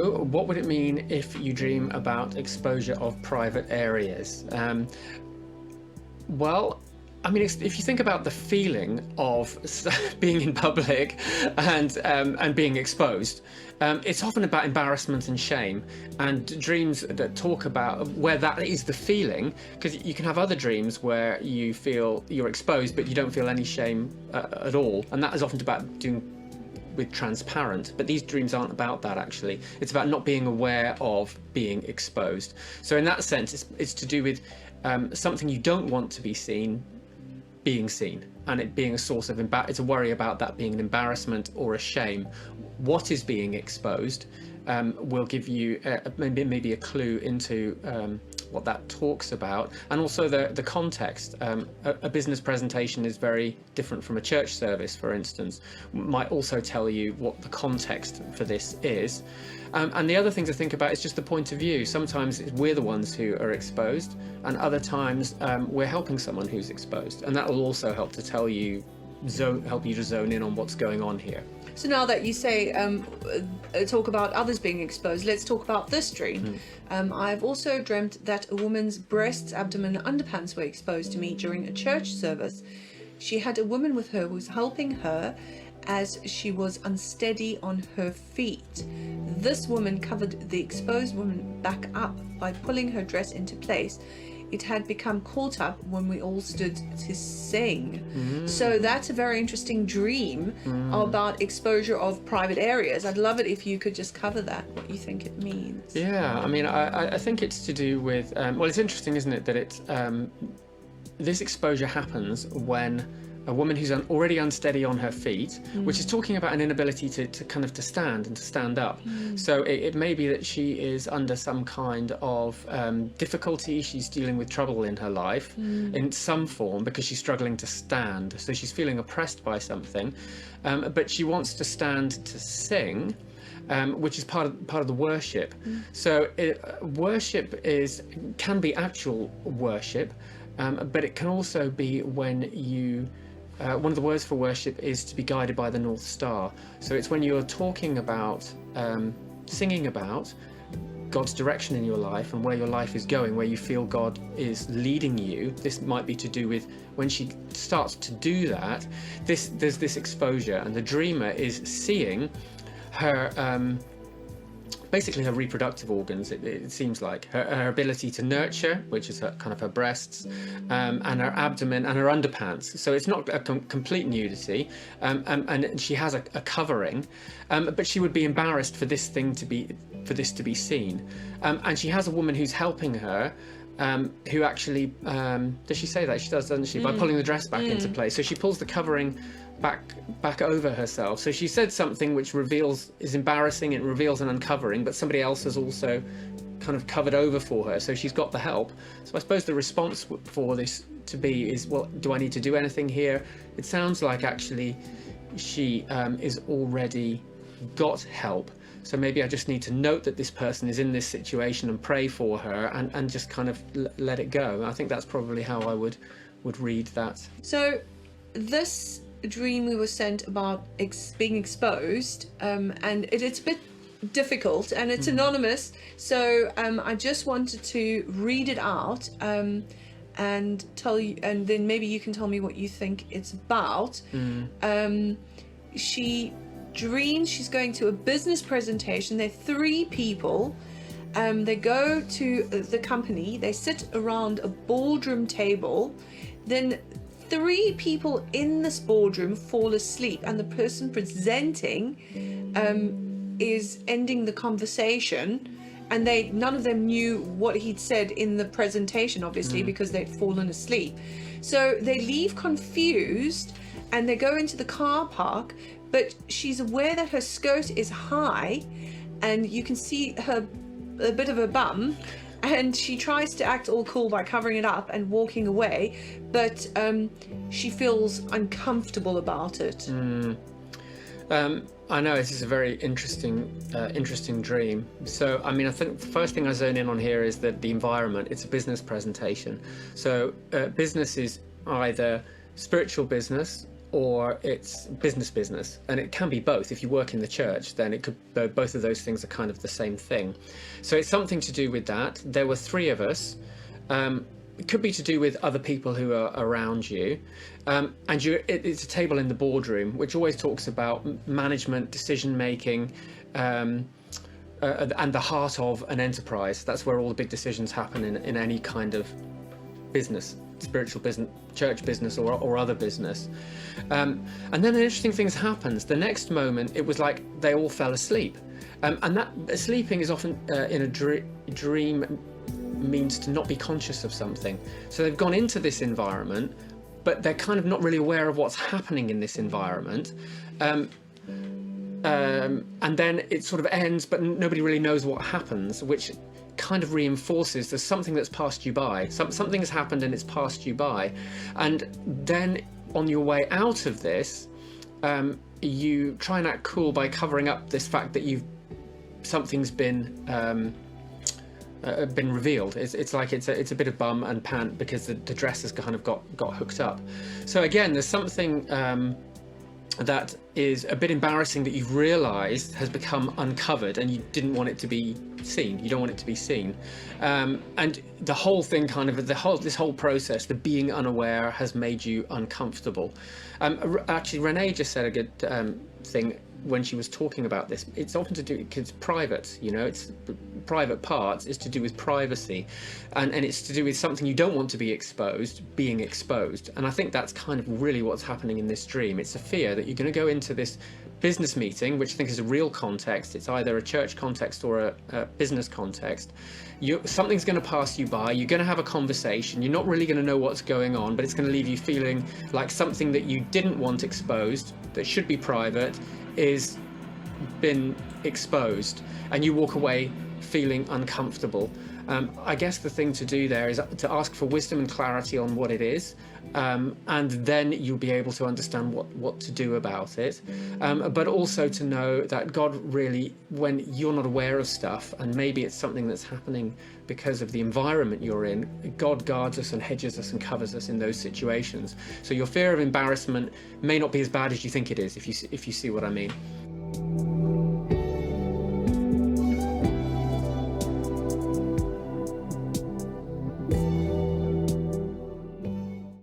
So, what would it mean if you dream about exposure of private areas? Well, I mean, if you think about the feeling of being in public and being exposed, it's often about embarrassment and shame. And dreams that talk about where that is the feeling, because you can have other dreams where you feel you're exposed, but you don't feel any shame at all. And that is often about doing with transparent, but these dreams aren't about that. Actually, it's about not being aware of being exposed. So in that sense, it's to do with something you don't want to be seen being seen, and it being a source of it's a worry about that being an embarrassment or a shame. What is being exposed will give you maybe a clue into what that talks about, and also the context. A business presentation is very different from a church service, for instance. Might also tell you what the context for this is. And the other thing to think about is just the point of view. Sometimes we're the ones who are exposed, and other times we're helping someone who's exposed, and that will also help to tell you, help you to zone in on what's going on here. So now that you say talk about others being exposed, let's talk about this dream. I've also dreamt that a woman's breasts, abdomen, and underpants were exposed to me during a church service. She had a woman with her who was helping her as she was unsteady on her feet. This woman covered the exposed woman back up by pulling her dress into place. It had become caught up when we all stood to sing. So that's a very interesting dream about exposure of private areas. I'd love it if you could just cover that, what you think it means. Yeah, I mean, I think it's to do with, well, it's interesting, isn't it, that it's, this exposure happens when a woman who's already unsteady on her feet, which is talking about an inability to kind of to stand and to stand up. So it may be that she is under some kind of difficulty. She's dealing with trouble in her life in some form because she's struggling to stand. So she's feeling oppressed by something, but she wants to stand to sing. Which is part of the worship. So worship can be actual worship, but it can also be when you. One of the words for worship is to be guided by the North Star. So it's when you're talking about, singing about God's direction in your life and where your life is going, where you feel God is leading you. This might be to do with when she starts to do that, there's this exposure, and the dreamer is seeing her basically her reproductive organs. It seems like her ability to nurture, which is her breasts, and her abdomen and her underpants. So it's not a complete nudity, and she has a covering, but she would be embarrassed for this to be seen, and she has a woman who's helping her. Who actually does she say that? She does, doesn't she? By pulling the dress back into place. So she pulls the covering back over herself. So she said something which is embarrassing. It reveals an uncovering, but somebody else has also kind of covered over for her. So she's got the help. So I suppose the response for this to be is, well, do I need to do anything here? It sounds like actually she is already got help. So maybe I just need to note that this person is in this situation and pray for her and just kind of let it go. I think that's probably how I would read that. So this dream we were sent about being exposed, and it's a bit difficult, and it's anonymous. So I just wanted to read it out and tell you, and then maybe you can tell me what you think it's about. She dreams she's going to a business presentation. There are 3 people. They go to the company. They sit around a boardroom table. Then 3 people in this boardroom fall asleep, and the person presenting is ending the conversation. And none of them knew what he'd said in the presentation, obviously, because they'd fallen asleep. So they leave confused, and they go into the car park. But she's aware that her skirt is high, and you can see a bit of her bum, and she tries to act all cool by covering it up and walking away, but she feels uncomfortable about it. I know this is a very interesting dream. So, I mean, I think the first thing I zone in on here is that the environment. It's a business presentation. So business is either spiritual business or it's business, and it can be both. If you work in the church, then it could, both of those things are kind of the same thing. So it's something to do with that. There were three of us. It could be to do with other people who are around you, and it's a table in the boardroom, which always talks about management, decision making, and the heart of an enterprise. That's where all the big decisions happen in any kind of business, spiritual business, church business, or other business. And then an interesting thing happens. The next moment, it was like they all fell asleep, and that sleeping is often in a dream means to not be conscious of something. So they've gone into this environment, but they're kind of not really aware of what's happening in this environment. And then it sort of ends, but nobody really knows what happens, which kind of reinforces there's something that's passed you by. Something has happened and it's passed you by. And then on your way out of this, you try and act cool by covering up this fact that something's been revealed. It's like it's a bit of bum and pant because the dress has kind of got hooked up. So again, there's something that is a bit embarrassing that you've realized has become uncovered, and you didn't want it to be seen. You don't want it to be seen. And the whole thing, kind of this whole process, the being unaware, has made you uncomfortable. Actually, Renee just said a good thing when she was talking about this. It's often to do because it's private, it's private parts. It's to do with privacy, and it's to do with something you don't want to be being exposed. And I think that's kind of really what's happening in this dream. It's a fear that you're going to go into this business meeting, which I think is a real context. It's either a church context or a business context. Something's going to pass you by. You're going to have a conversation. You're not really going to know what's going on, but it's going to leave you feeling like something that you didn't want exposed, that should be private, is been exposed, and you walk away feeling uncomfortable. I guess the thing to do there is to ask for wisdom and clarity on what it is, and then you'll be able to understand what to do about it. But also to know that God really, when you're not aware of stuff, and maybe it's something that's happening because of the environment you're in, God guards us and hedges us and covers us in those situations. So your fear of embarrassment may not be as bad as you think it is, if you see what I mean.